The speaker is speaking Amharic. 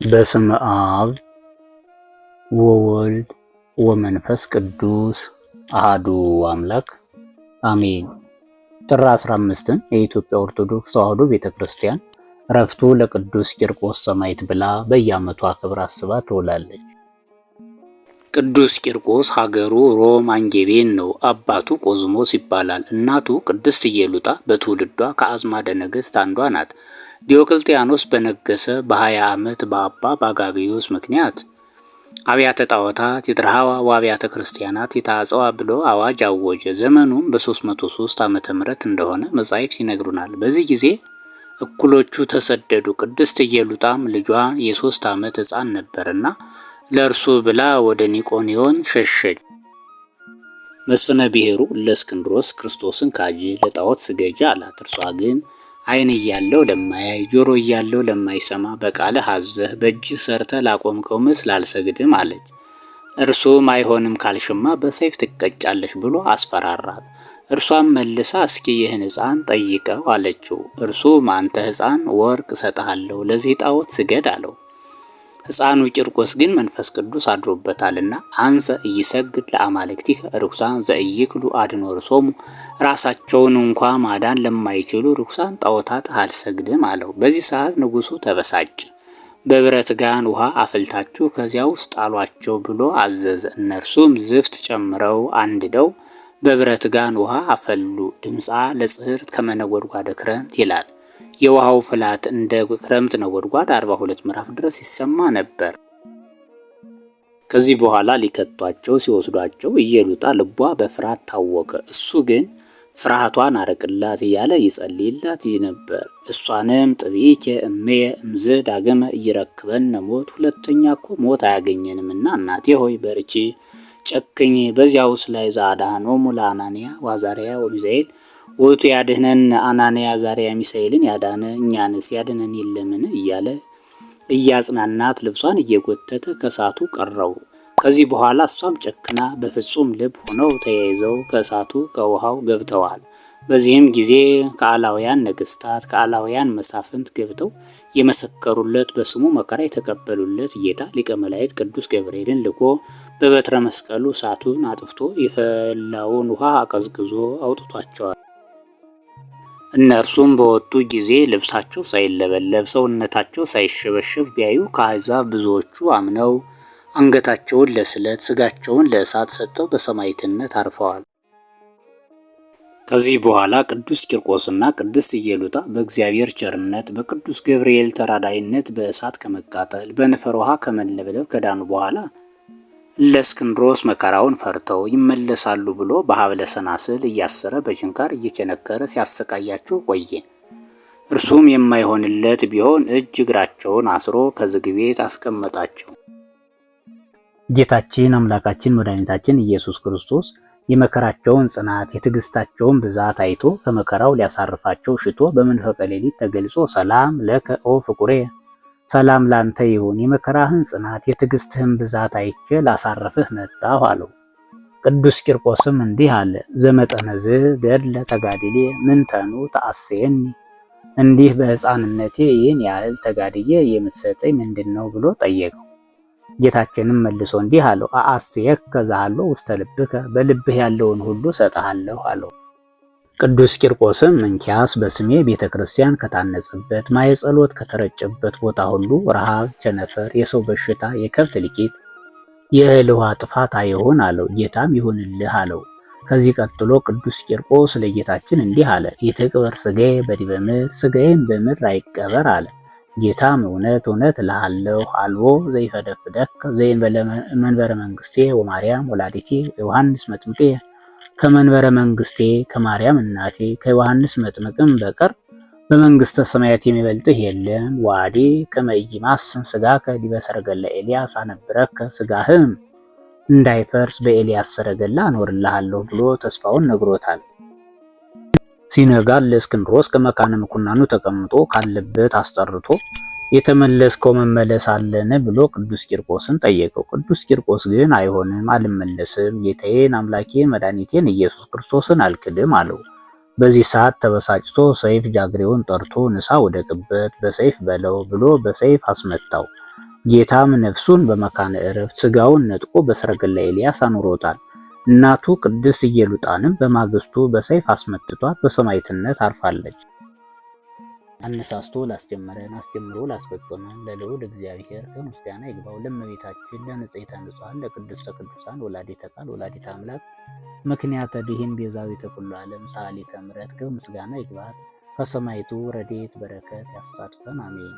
በስመ አብ ወወልድ ወመንፈስ ቅዱስ አሃዱ አምላክ አሜን። ጥር 15ን የኢትዮጵያ ኦርቶዶክስ ተዋሕዶ ቤተክርስቲያን ዕረፍቱ ለቅዱስ ቂርቆስ ሰማዕት ብላ በየዓመቱ አክብራ አስባ ትውላለች። ቅዱስ ቂርቆስ ሀገሩ ሮም አንጌቤን ነው። አባቱ ቆዝሞስ ይባላል። እናቱ ቅድስት ኢየሉጣ በትውልዷ ከአዝማደ ነገሥት አንዷ ናት። ዲዮቅልጥያኖስ በነገሰ በ20 ዓመት በአባ በአጋግዮስ ምክንያት አብያተ ጣዖታት ይትረሃዋ ወአብያተ ክርስቲያናት ይታጸዋ ብሎ አዋጅ አወጀ። ዘመኑም በ303 ዓመተ ምህረት እንደሆነ መጻሕፍት ይነግሩናል። በዚህ ጊዜ እኩሎቹ ተሰደዱ። ቅድስት ኢየሉጣም ልጇ የ3 ዓመት ሕፃን ነበርና ለእርሱ ብላ ወደ ኒቆኒዮን ሸሸች። መስፍነ ብሔሩ ለእስክንድሮስ ክርስቶስን ካጂ ለጣዖት ስገጂ አላት። እርሷ ግን ዓይን እያለው ለማያይ ጆሮ እያለው ለማይሰማ በቃልህ አዘህ በእጅህ ሰርተህ ላቆምከው ምስል አልሰግድም አለች። እርሱም አይሆንም ካልሽማ በሰይፍ ትቀጫለሽ ብሎ አስፈራራት። እርሷም መልሳ እስኪ ይህን ሕፃን ጠይቀው አለችው። እርሱም አንተ ሕፃን ወርቅ እሰጥሃለሁ፣ ለዚህ ጣዖት ስገድ አለው። ሕፃኑ ቂርቆስ ግን መንፈስ ቅዱስ አድሮበታልና አንሰ ኢይሰግድ ለአማልክቲከ ርኩሳን ዘኢይክሉ አድኅኖርሶሙ፣ ራሳቸውን እንኳ ማዳን ለማይችሉ ርኩሳን ጣዖታት አልሰግድም አለው። በዚህ ሰዓት ንጉሡ ተበሳጨ። በብረት ጋን ውሃ አፍልታችሁ ከዚያ ውስጥ ጣሏቸው ብሎ አዘዘ። እነርሱም ዝፍት ጨምረው አንድደው በብረት ጋን ውሃ አፈሉ። ድምፃ ለጽሕርት ከመነጎድጓደ ክረምት ይላል። የውሃው ፍላት እንደ ክረምት ነጎድጓድ 42 ምዕራፍ ድረስ ይሰማ ነበር። ከዚህ በኋላ ሊከቷቸው ሲወስዷቸው ኢየሉጣ ልቧ በፍርሃት ታወከ። እሱ ግን ፍርሃቷን አርቅላት እያለ ይጸልይላት ነበር። እሷንም ጥብኢከ እምየ እምዝ ዳግመ ኢይረክበነ ሞት፣ ሁለተኛ እኮ ሞት አያገኘንምና እናቴ ሆይ በርቺ፣ ጨክኝ። በዚያውስ ላይ ዘአድኀኖሙ ለአናንያ ወአዛርያ ወሚሳኤል ውእቱ ያድኅነን፣ አናንያ አዛርያ ሚሳኤልን ያዳነ እኛንስ ያድነን የለምን እያለ እያጽናናት ልብሷን እየጎተተ ከእሳቱ ቀረቡ። ከዚህ በኋላ እሷም ጨክና በፍጹም ልብ ሆነው ተያይዘው ከእሳቱ ከውሃው ገብተዋል። በዚህም ጊዜ ከአላውያን ነገሥታት ከአላውያን መሳፍንት ገብተው የመሰከሩለት በስሙ መከራ የተቀበሉለት ጌታ ሊቀ መላእክት ቅዱስ ገብርኤልን ልኮ በበትረ መስቀሉ እሳቱን አጥፍቶ የፈላውን ውሃ አቀዝቅዞ አውጥቷቸዋል። እነርሱም በወጡ ጊዜ ልብሳቸው ሳይለበለብ ሰውነታቸው ሳይሸበሸብ ቢያዩ ከአሕዛብ ብዙዎቹ አምነው አንገታቸውን ለስለት ስጋቸውን ለእሳት ሰጥተው በሰማዕትነት አርፈዋል። ከዚህ በኋላ ቅዱስ ቂርቆስና ቅድስት ኢየሉጣ በእግዚአብሔር ቸርነት በቅዱስ ገብርኤል ተራዳይነት በእሳት ከመቃጠል በነፈር ውሃ ከመለብለብ ከዳኑ በኋላ ለእስክንድሮስ መከራውን ፈርተው ይመለሳሉ ብሎ በሐብለ ሰናስል እያሰረ በችንካር እየቸነከረ ሲያሰቃያቸው ቆየ። እርሱም የማይሆንለት ቢሆን እጅ እግራቸውን አስሮ ከዝግ ቤት አስቀመጣቸው። ጌታችን አምላካችን መድኃኒታችን ኢየሱስ ክርስቶስ የመከራቸውን ጽናት የትዕግስታቸውን ብዛት አይቶ ከመከራው ሊያሳርፋቸው ሽቶ በመንፈቀ ሌሊት ተገልጾ ሰላም ለከ ኦ ፍቁሬ፣ ሰላም ላንተ ይሁን፣ የመከራህን ጽናት የትዕግስትህን ብዛት አይቼ ላሳረፍህ መጣሁ አለው። ቅዱስ ቂርቆስም እንዲህ አለ። ዘመጠነዝ ገድለ ተጋድሌ ምንተኑ ተአሴኒ፣ እንዲህ በሕፃንነቴ ይህን ያህል ተጋድዬ የምትሰጠኝ ምንድን ነው ብሎ ጠየቀው። ጌታችንም መልሶ እንዲህ አለው። አአስየከ ዘሃሎ ውስተ ልብከ፣ በልብህ ያለውን ሁሉ ሰጠሃለሁ አለው። ቅዱስ ቂርቆስም እንኪያስ በስሜ ቤተ ክርስቲያን ከታነጸበት ማየ ጸሎት ከተረጨበት ቦታ ሁሉ ረሃብ፣ ቸነፈር፣ የሰው በሽታ፣ የከብት ልቂት፣ የእህል ውሃ ጥፋት አይሆን አለው። ጌታም ይሁንልህ አለው። ከዚህ ቀጥሎ ቅዱስ ቂርቆስ ለጌታችን እንዲህ አለ። ይትቅበር ሥጋዬ በዲበ ምድር፣ ሥጋዬም በምድር አይቀበር አለ። ጌታም እውነት እውነት እልሃለሁ አልቦ ዘይፈደፍደከ ዘእንበለ መንበረ መንግሥቴ ወማርያም ወላዲቴ ዮሐንስ መጥምቄ፣ ከመንበረ መንግሥቴ ከማርያም እናቴ ከዮሐንስ መጥምቅም በቀር በመንግሥተ ሰማያት የሚበልጥህ የለም። ዋዲ ከመ ኢይማስን ሥጋከ ዲበ ሰረገላ ኤልያስ አነብረከ፣ ሥጋህም እንዳይፈርስ በኤልያስ ሰረገላ አኖርልሃለሁ ብሎ ተስፋውን ነግሮታል። ሲነጋ ለእስክንድሮስ ከመካነ ምኩናኑ ተቀምጦ ካለበት አስጠርቶ የተመለስከው መመለስ አለን ብሎ ቅዱስ ቂርቆስን ጠየቀው። ቅዱስ ቂርቆስ ግን አይሆንም፣ አልመለስም፣ ጌታዬን አምላኬን መድኃኒቴን ኢየሱስ ክርስቶስን አልክድም አለው። በዚህ ሰዓት ተበሳጭቶ ሰይፍ ጃግሬውን ጠርቶ ንሳ ወደቅበት፣ በሰይፍ በለው ብሎ በሰይፍ አስመታው። ጌታም ነፍሱን በመካነ ዕረፍት ሥጋውን ነጥቆ በሰረገላ ኤልያስ አኑሮታል። እናቱ ቅድስት ኢየሉጣንም በማግስቱ በሰይፍ አስመትቷት በሰማዕትነት አርፋለች። አነሳስቶ ላስጀመረን አስጀምሮ ላስፈጸመን ለልዑል እግዚአብሔር ከምስጋና ይግባው። ለእመቤታችን ለንጽሕተ ንጹሐን ለቅድስተ ቅዱሳን ወላዲተ ቃል ወላዲተ አምላክ ምክንያተ ድኂን ቤዛዊተ ኩሉ ዓለም ሰአሊተ ምሕረት ከምስጋና ይግባት። ከሰማዕቱ ረድኤት በረከት ያሳትፈን፣ አሜን።